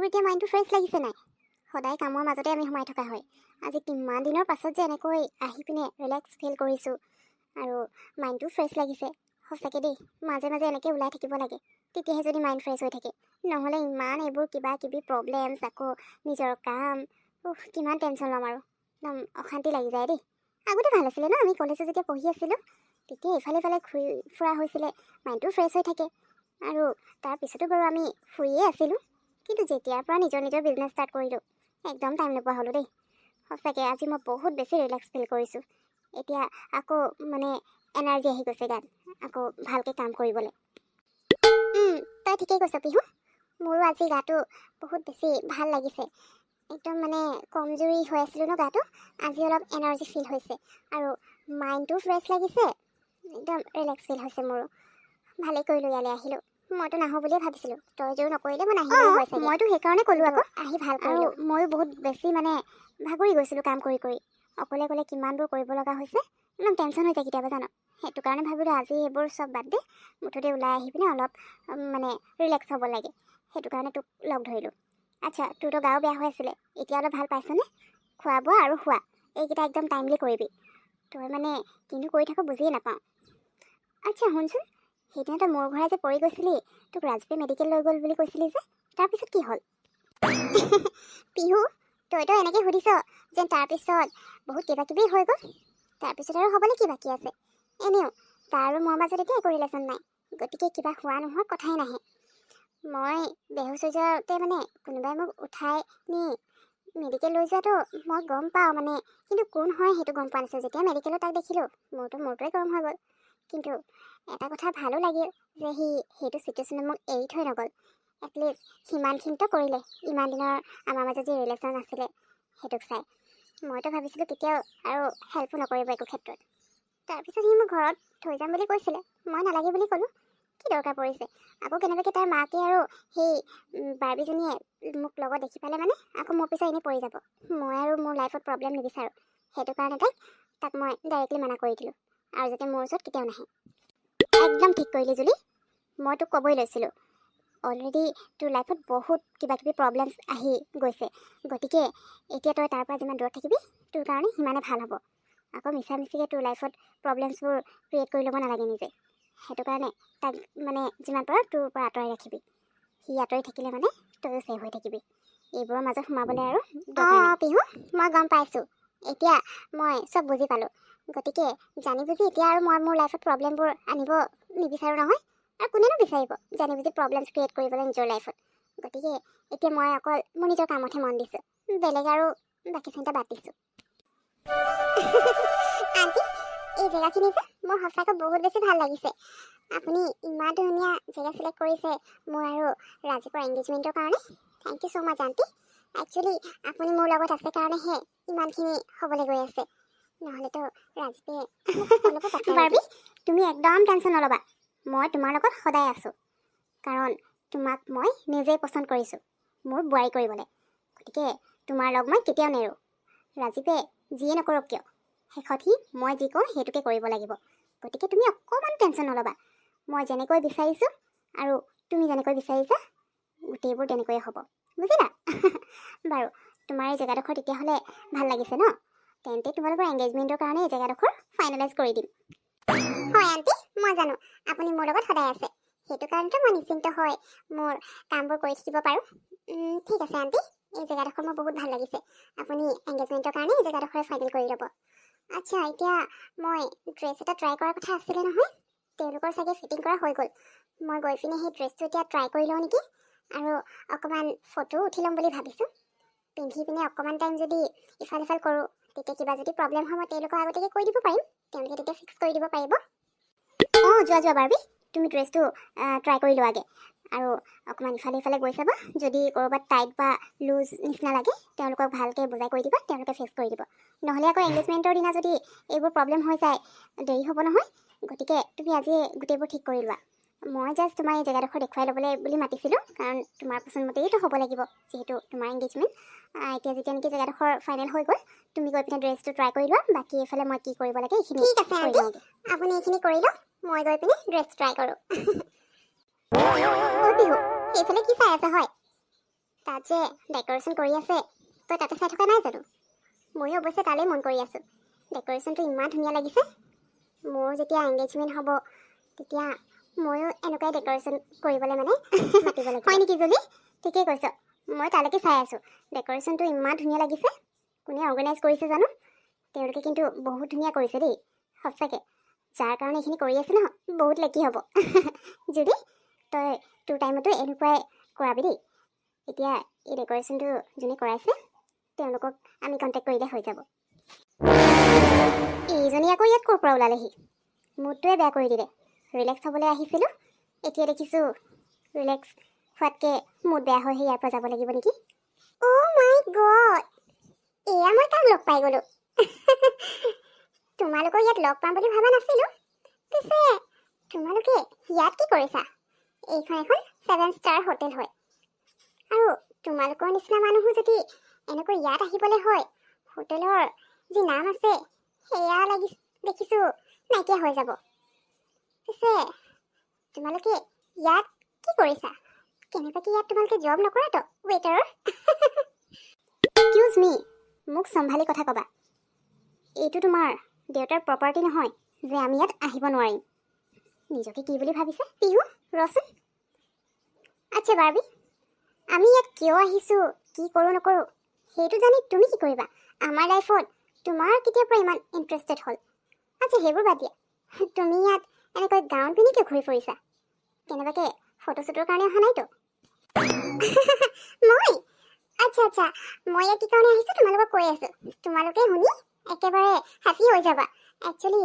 তোৰ এতিয়া মাইণ্ডটো ফ্ৰেছ লাগিছে নাই? সদায় কামৰ মাজতে আমি সোমাই থকা হয়। আজি কিমান দিনৰ পাছত যে এনেকৈ আহি পিনে ৰিলেক্স ফিল কৰিছোঁ আৰু মাইণ্ডটো ফ্ৰেছ লাগিছে। সঁচাকৈ দেই, মাজে মাজে এনেকৈ ওলাই থাকিব লাগে, তেতিয়াহে যদি মাইণ্ড ফ্ৰেছ হৈ থাকে। নহ'লে ইমান এইবোৰ কিবা কিবি প্ৰব্লেমছ, আকৌ নিজৰ কাম, কিমান টেনশ্যন ল'ম আৰু একদম অশান্তি লাগি যায় দেই। আগতে ভাল আছিলে ন, আমি কলেজত যেতিয়া পঢ়ি আছিলোঁ তেতিয়া ইফালে ইফালে ঘূৰি ফুৰা হৈছিলে, মাইণ্ডটো ফ্ৰেছ হৈ থাকে। আৰু তাৰপিছতো বাৰু আমি ফুৰিয়ে আছিলোঁ, কিন্তু যেতিয়াৰ পৰা নিজৰ নিজৰ বিজনেছ ষ্টাৰ্ট কৰিলোঁ একদম টাইম নোপোৱা হ'লোঁ দেই। সঁচাকৈ আজি মই বহুত বেছি ৰিলেক্স ফিল কৰিছোঁ। এতিয়া আকৌ মানে এনাৰ্জি আহি গৈছে গাত, আকৌ ভালকৈ কাম কৰিবলৈ। তই ঠিকেই কৈছ পিহু, মোৰো আজি গাটো বহুত বেছি ভাল লাগিছে। একদম মানে কমজুৰি হৈ আছিলোঁ ন গাটো, আজি অলপ এনাৰ্জি ফিল হৈছে আৰু মাইণ্ডটো ফ্ৰেছ লাগিছে, একদম ৰিলেক্স ফিল হৈছে মোৰো। ভালেই কৰিলোঁ ইয়ালৈ আহিলোঁ, মইতো নাহোঁ বুলিয়ে ভাবিছিলোঁ, তই জোৰ নকৰিলে মই নাহিলেই হয় চাগে। মইতো সেইকাৰণে ক'লোঁ আকৌ আহি ভাল কৰিলোঁ। ময়ো বহুত বেছি মানে ভাগৰি গৈছিলোঁ কাম কৰি কৰি, অকলে অকলে কিমানবোৰ কৰিব লগা হৈছে, ইমান টেনশ্যন হৈ যায় কেতিয়াবা জানো। সেইটো কাৰণে ভাবিলোঁ আজি এইবোৰ চব বাদ দে, মুঠতে ওলাই আহি পিনে অলপ মানে ৰিলেক্স হ'ব লাগে, সেইটো কাৰণে তোক লগ ধৰিলোঁ। আচ্ছা, তোৰতো গাও বেয়া হৈ আছিলে, এতিয়া অলপ ভাল পাইছনে? খোৱা বোৱা আৰু শোৱা এইকেইটা একদম টাইমলি কৰিবি। তই মানে কিন্তু কৰি থাক বুজিয়ে নাপাওঁ। আচ্ছা শুনচোন, সেইদিনা তই মোৰ ঘৰে যে পৰি গৈছিলি, তোক ৰাজপে মেডিকেল লৈ গ'ল বুলি কৈছিলি যে, তাৰপিছত কি হ'ল? পিহু, তইতো এনেকৈ সুধিছ যেন তাৰপিছত বহুত কিবা কিবি হৈ গ'ল। তাৰপিছত আৰু হ'বলৈ কি বাকী আছে? এনেও তাৰ আৰু মোৰ মাজত এতিয়া একো ৰিলেশ্যন নাই, গতিকে কিবা হোৱা নোহোৱাৰ কথাই নাহে। মই বেহুচ হৈ যাওঁতে মানে কোনোবাই মোক উঠাই নি মেডিকেল লৈ যোৱাটো মই গম পাওঁ মানে, কিন্তু কোন হয় সেইটো গম পোৱা নাছিলোঁ। যেতিয়া মেডিকেলত তাক দেখিলোঁ মোৰটোৱে গৰম হৈ গ'ল। কিন্তু এটা কথা ভালো লাগিল যে সেইটো চিটুৱেশ্যনত মোক এৰি থৈ নগ'ল। এটলিষ্ট সিমানখিনিতো কৰিলে, ইমান দিনৰ আমাৰ মাজত যি ৰিলেশ্যন আছিলে সেইটোক চাই। মইতো ভাবিছিলোঁ কেতিয়াও আৰু হেল্পো নকৰিব একো ক্ষেত্ৰত। তাৰপিছত সি মোক ঘৰত থৈ যাম বুলি কৈছিলে, মই নালাগে বুলি ক'লোঁ। কি দৰকাৰ পৰিছে? আকৌ কেনেবাকৈ তাৰ মাকে আৰু সেই বাৰ্বিজনীয়ে মোক লগত দেখি পালে মানে আকৌ মোৰ পিছত এনেই পৰি যাব। মই আৰু মোৰ লাইফত প্ৰব্লেম নিবিচাৰোঁ, সেইটো কাৰণে তাক মই ডাইৰেক্টলি মানা কৰি দিলোঁ আৰু যাতে মোৰ ওচৰত কেতিয়াও নাহে। একদম ঠিক কৰিলি জুলি, মই তোক ক'বই লৈছিলোঁ। অলৰেডি তোৰ লাইফত বহুত কিবা কিবি প্ৰব্লেমছ আহি গৈছে, গতিকে এতিয়া তই তাৰ পৰা যিমান দূৰত থাকিবি তোৰ কাৰণে সিমানে ভাল হ'ব। আকৌ মিছা মিছিকৈ তোৰ লাইফত প্ৰব্লেমছবোৰ ক্ৰিয়েট কৰি ল'ব নালাগে নিজে। সেইটো কাৰণে তাক মানে যিমান পাৰ তোৰ পৰা আঁতৰাই ৰাখিবি। সি আঁতৰি থাকিলে মানে তইও ছেভ হৈ থাকিবি, এইবোৰৰ মাজত সোমাবলৈ আৰু পিহু মই গম পাইছোঁ, এতিয়া মই চব বুজি পালোঁ। গতিকে জানি বুজি এতিয়া আৰু মই মোৰ লাইফত প্ৰব্লেমবোৰ আনিব নিবিচাৰোঁ নহয়, আৰু কোনেনো বিচাৰিব জানি বুজি প্ৰব্লেমছ ক্ৰিয়েট কৰিবলৈ নিজৰ লাইফত। গতিকে এতিয়া মই অকল মোৰ নিজৰ কামতহে মন দিছোঁ, বেলেগ আৰু বাকী চিন্তা বাদ দিছোঁ। আণ্টি, এই জেগাখিনি যে মোৰ সঁচাকৈ বহুত বেছি ভাল লাগিছে। আপুনি ইমান ধুনীয়া জেগা চিলেক্ট কৰিছে মোৰ আৰু ৰাজীৱৰ এংগেজমেণ্টৰ কাৰণে। Thank you so' much aunty. Actually আপুনি মোৰ লগত আছে কাৰণেহে ইমানখিনি হ'বলৈ গৈ আছে, নহ'লেতো ৰাজীৱে বাৰ্বি তুমি একদম টেনশ্যন নল'বা, মই তোমাৰ লগত সদায় আছোঁ। কাৰণ তোমাক মই নিজেই পচন্দ কৰিছোঁ মোৰ বোৱাৰী কৰিবলৈ, গতিকে তোমাৰ লগ মই কেতিয়াও নেৰোঁ। ৰাজীৱে যিয়ে নকৰক কিয় শেষত মই যি কওঁ সেইটোকে কৰিব লাগিব। গতিকে তুমি অকণমান টেনশ্যন নল'বা, মই যেনেকৈ বিচাৰিছোঁ আৰু তুমি যেনেকৈ বিচাৰিছা গোটেইবোৰ তেনেকৈয়ে হ'ব, বুজিলা? বাৰু তোমাৰ এই জেগাডোখৰ তেতিয়াহ'লে ভাল লাগিছে ন? তেন্তে তোমালোকৰ এংগেজমেণ্টৰ কাৰণে এই জেগাডোখৰ ফাইনেলাইজ কৰি দিম। হয় আণ্টি, মই জানো আপুনি মোৰ লগত সদায় আছে, সেইটো কাৰণেতো মই নিশ্চিন্ত হয় মোৰ কামবোৰ কৰি থাকিব পাৰোঁ। ঠিক আছে আণ্টি, এই জেগাডোখৰ মোৰ বহুত ভাল লাগিছে। আপুনি এংগেজমেণ্টৰ কাৰণে এই জেগাডোখৰ ফাইনেল কৰি ল'ব। আচ্ছা, এতিয়া মই ড্ৰেছ এটা ট্ৰাই কৰাৰ কথা আছিলে নহয়, তেওঁলোকৰ চাগে ফিটিং কৰা হৈ গ'ল। মই গৈ পিনে সেই ড্ৰেছটো এতিয়া ট্ৰাই কৰি লওঁ নেকি, আৰু অকণমান ফটোও উঠি ল'ম বুলি ভাবিছোঁ। পিন্ধি পিনে অকণমান টাইম যদি ইফাল সিফাল কৰোঁ, তেতিয়া কিবা যদি প্ৰব্লেম হয় মই তেওঁলোকক আগতীয়াকৈ কৈ দিব পাৰিম, তেওঁলোকে তেতিয়া ফিক্স কৰি দিব পাৰিব। যোৱা বাৰ্বি, তুমি ড্ৰেছটো ট্ৰাই কৰি লোৱাগৈ আৰু অকণমান ইফালে সিফালে গৈ চাবা, যদি ক'ৰবাত টাইট বা লুজ নিচিনা লাগে তেওঁলোকক ভালকৈ বুজাই কৰি দিবা, তেওঁলোকে ফিক্স কৰি দিব। নহ'লে আকৌ এংগেজমেণ্টৰ দিনা যদি এইবোৰ প্ৰব্লেম হৈ যায় দেৰি হ'ব নহয়, গতিকে তুমি আজিয়ে গোটেইবোৰ ঠিক কৰি লোৱা। মই জাষ্ট তোমাৰ এই জেগাডোখৰ দেখুৱাই ল'বলৈ বুলি মাতিছিলোঁ, কাৰণ তোমাৰ পচন্দ মতেইতো হ'ব লাগিব যিহেতু তোমাৰ এংগেজমেণ্ট। এতিয়া যেতিয়া নেকি জেগাডোখৰ ফাইনেল হৈ গ'ল, তুমি গৈ পিনে ড্ৰেছটো ট্ৰাই কৰি লোৱা, বাকী এইফালে মই কি কৰিব লাগে এইখিনি ঠিক আছে আণ্টি, আপুনি এইখিনি কৰি লওক, মই গৈ পিনে ড্ৰেছ ট্ৰাই কৰোঁ। বিহু সেইফালে কি চাই আছে হয়? তাত যে ডেক'ৰেশ্যন কৰি আছে তই তাতে চাই থকা নাই জানো? ময়ো অৱশ্যে তালৈ মন কৰি আছোঁ। ডেক'ৰেশ্যনটো ইমান ধুনীয়া লাগিছে। মোৰ যেতিয়া এংগেজমেণ্ট হ'ব তেতিয়া ময়ো এনেকুৱাই ডেক'ৰেশ্যন কৰিবলৈ মানে মাতিব লাগিব। হয় নেকি জুলি? ঠিকেই কৈছ। মই তালৈকে চাই আছোঁ। ডেক'ৰেশ্যনটো ইমান ধুনীয়া লাগিছে। কোনে অৰ্গেনাইজ কৰিছে জানো? তেওঁলোকে কিন্তু বহুত ধুনীয়া কৰিছে দেই, সঁচাকৈ। যাৰ কাৰণে এইখিনি কৰি আছে নহয়, বহুত লেকি হ'ব। জুলি, তই তোৰ টাইমতো এনেকুৱাই কৰাবি দেই। এতিয়া এই ডেক'ৰেশ্যনটো যোনে কৰাইছে তেওঁলোকক আমি কণ্টেক্ট কৰিলে হৈ যাব। এইজনী আকৌ ইয়াত ক'ৰ পৰা ওলালেহি? মুডটোৱে বেয়া কৰি দিলে। ৰিলেক্স হ'বলৈ আহিছিলোঁ, এতিয়া দেখিছোঁ ৰিলেক্স হোৱাতকৈ মুড বেয়া হৈহে ইয়াৰ পৰা যাব লাগিব নেকি? অ' মাই গড, এয়া মই কাক লগ পাই গ'লোঁ? তোমালোকৰ ইয়াত লগ পাম বুলি ভবা নাছিলোঁ। পিছে তোমালোকে ইয়াত কি কৰিছা? এইখন এখন 7 ষ্টাৰ হোটেল হয়, আৰু তোমালোকৰ নিচিনা মানুহো যদি এনেকৈ ইয়াত আহিবলৈ হয়, হোটেলৰ যি নাম আছে সেয়া দেখিছোঁ নাইকিয়া হৈ যাব। পিছে তোমালোকে ইয়াত কি কৰিছা? কেনেবাকৈ ইয়াত তোমালোকে জব নকৰাতো ৱেটাৰৰ? এক্সকিউজ মি, মোক চম্ভালি কথা ক'বা। এইটো তোমাৰ দেউতাৰ প্ৰপাৰ্টি নহয় যে আমি ইয়াত আহিব নোৱাৰিম। নিজকে কি বুলি ভাবিছে? পিহু, ৰচোন। আচ্ছা বাৰ্বি, আমি ইয়াত কিয় আহিছোঁ, কি কৰোঁ নকৰোঁ সেইটো জানি তুমি কি কৰিবা? আমাৰ লাইফত তোমাৰ কেতিয়াৰ পৰা ইমান ইণ্টাৰেষ্টেড হ'ল? আচ্ছা সেইবোৰ বাদ দিয়া, তুমি ইয়াত এনেকৈ গাউন পিন্ধি কিয় ঘূৰি ফুৰিছা? কেনেবাকৈ ফটো শ্বুটৰ কাৰণে অহা নাইতো? মই আচ্ছা, মই ইয়াত কি কাৰণে আহিছোঁ তোমালোকক কৈ আছোঁ। তোমালোকে শুনি একেবাৰে হেপী হৈ যাবা। একচুৱেলি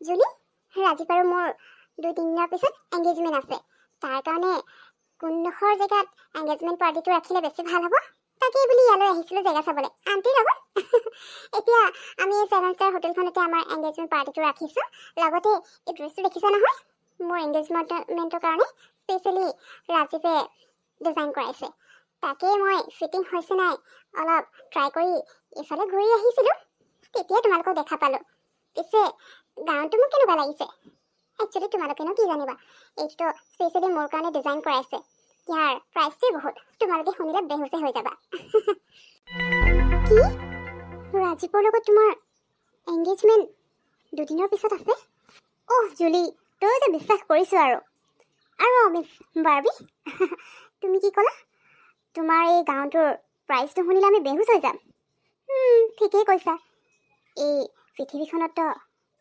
জুলি, ৰাজীৱ আৰু মোৰ 2-3 দিনৰ পিছত এংগেজমেণ্ট আছে। তাৰ কাৰণে কোনডোখৰ জেগাত এংগেজমেণ্ট পাৰ্টিটো ৰাখিলে বেছি ভাল হ'ব তাকেই বুলি ইয়ালৈ আহিছিলোঁ জেগা চাবলৈ আণ্টিৰ লগত। এতিয়া আমি এই 7 ষ্টাৰ হোটেলখনতে আমাৰ এংগেজমেণ্ট পাৰ্টিটো ৰাখিছোঁ। লগতে এই ড্ৰেছটো দেখিছা নহয়, মোৰ এংগেজমেণ্টৰ কাৰণে স্পেচিয়েলি ৰাজীৱে ডিজাইন কৰাইছে। তাকেই মই ফিটিং হৈছে নাই অলপ ট্ৰাই কৰি এইফালে ঘূৰি আহিছিলোঁ, তেতিয়া তোমালোকক দেখা পালোঁ। পিছে গাউনটো মোক কেনেকুৱা লাগিছে? একচুৱেলি তোমালোকেনো কি জানিবা, এইটোতো স্পেচিয়েলি মোৰ কাৰণে ডিজাইন কৰাইছে। ইয়াৰ প্ৰাইচটোৱে বহুত, তোমালোকে শুনিলে বেহুচে হৈ যাবা। কি? ৰাজীৱৰ লগত তোমাৰ এংগেজমেণ্ট 2 দিনৰ পিছত আছে? অহ জুলি, তই যে বিশ্বাস কৰিছোঁ আৰু মিছ বাৰ্বি, তুমি কি ক'লা? তোমাৰ এই গাউনটোৰ প্ৰাইচটো শুনিলে আমি বেহুচ হৈ যাম। ঠিকেই কৈছা। এই পৃথিৱীখনততো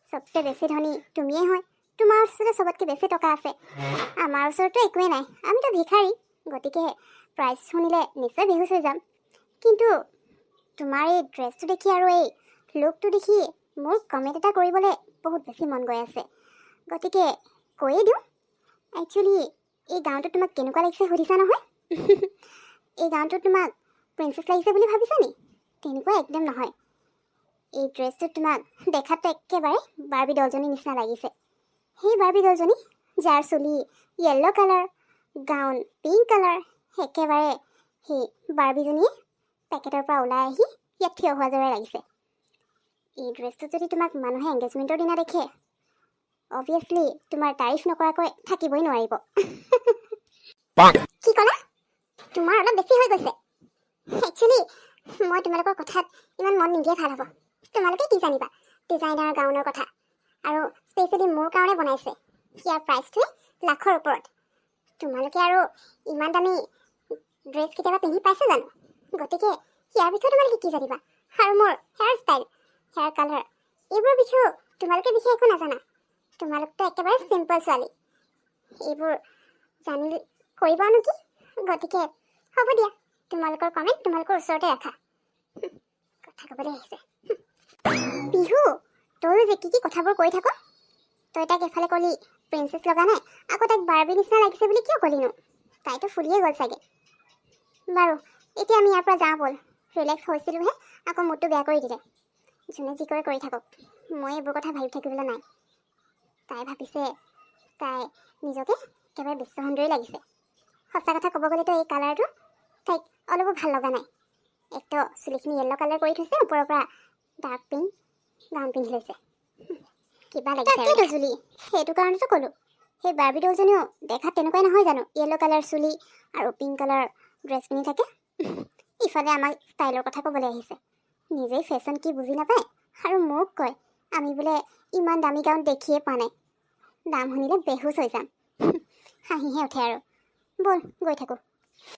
চবচে বেছি ধনী তুমিয়েই হয়। তোমাৰ ওচৰতে চবতকৈ বেছি টকা আছে। আমাৰ ওচৰতো একোৱেই নাই, আমিতো ভিখাৰী। গতিকে প্ৰাইচ শুনিলে নিশ্চয় বেহুচ হৈ যাম। কিন্তু তোমাৰ এই ড্ৰেছটো দেখি আৰু এই লুকটো দেখি মোৰ কমেণ্ট এটা কৰিবলৈ বহুত বেছি মন গৈ আছে। গতিকে কৈয়ে দিওঁ, একচুৱেলি এই গাউনটো তোমাক কেনেকুৱা লাগিছে সুধিছা নহয়? এই গাউনটো তোমাক প্ৰিন্সেছ লাগিছে বুলি ভাবিছা নি? তেনেকুৱা একদম নহয়। এই ড্ৰেছটোত তোমাক দেখাততো একেবাৰে বাৰ্বি ডলজনীৰ নিচিনা লাগিছে। সেই বাৰ্বি ডলজনী যাৰ চুলি yellow' colour, gown pink colour, একেবাৰে সেই বাৰ্বিজনীয়ে পেকেটৰ পৰা ওলাই আহি ইয়াত থিয় হোৱা দৰে লাগিছে। এই ড্ৰেছটো যদি তোমাক মানুহে এংগেজমেণ্টৰ দিনা দেখে, অবভিয়াছলি তোমাৰ তাৰিফ নকৰাকৈ থাকিবই নোৱাৰিব। কি ক'লা? তোমাৰ অলপ বেছি হৈ গৈছে। একচুৱেলি মই তোমালোকৰ কথাত ইমান মন নিদিয়ে ভাল হ'ব। তোমালোকে কি জানিবা ডিজাইনাৰ গাউনৰ কথা, আৰু স্পেচিয়েলি মোৰ কাৰণে বনাইছে। ইয়াৰ প্ৰাইচটোৱে লাখৰ ওপৰত। তোমালোকে আৰু ইমান দামী ড্ৰেছ কেতিয়াবা পিন্ধি পাইছে জানো? গতিকে ইয়াৰ বিষয়ে তোমালোকে কি জানিবা? আৰু মোৰ হেয়াৰ ষ্টাইল, হেয়াৰ কালাৰ এইবোৰৰ বিষয়েও তোমালোকে বিশেষ একো নাজানা। তোমালোকতো একেবাৰে চিম্পল ছোৱালী, এইবোৰ জানি কৰিবানো কি? গতিকে হ'ব দিয়া, তোমালোকৰ কমেণ্ট তোমালোকৰ ওচৰতে ৰাখা। কথা ক'বলৈ আহিছে। বিহু, তয়ো যে কি কথাবোৰ কৈ থাক। তই তাক এফালে ক'লি প্ৰিন্সেছ লগা নাই, আকৌ তাইক বাৰ্বি নিচিনা লাগিছে বুলি কিয় ক'লিনো? তাইতো ফুলিয়ে গ'ল চাগে। বাৰু এতিয়া আমি ইয়াৰ পৰা যাওঁ ব'ল। ৰিলেক্স হৈছিলোঁহে, আকৌ মুডটো বেয়া কৰি দিলে। যোনে যি কৰে কৰি থাকক, মই এইবোৰ কথা ভাবি থাকিবলৈ নাই। তাই ভাবিছে তাই নিজকে একেবাৰে বিশ্বসুন্দৰী লাগিছে। সঁচা কথা ক'ব গ'লেতো এই কালাৰটো তাইক অলপো ভাল লগা নাই। একতো চুলিখিনি য়েল্ল' কালাৰ কৰি থৈছে, ওপৰৰ পৰা ডাৰ্ক পিংক গাউন পিন্ধি লৈছে। কিবা লাগিছে জুলি, সেইটো কাৰণেতো ক'লোঁ। সেই বাৰ্বি ডলজনীও দেখাত তেনেকুৱাই নহয় জানো? য়েল্ল' কালাৰ চুলি আৰু পিংক কালাৰ ড্ৰেছ পিন্ধি থাকে। ইফালে আমাক ষ্টাইলৰ কথা ক'বলৈ আহিছে, নিজেই ফেশ্বন কি বুজি নাপায় আৰু মোক কয় আমি বোলে ইমান দামী গাউন দেখিয়ে পোৱা নাই, দাম শুনিলে বেহুচ হৈ যাম। হাঁহিহে উঠে আৰু। ব'ল গৈ থাকোঁ।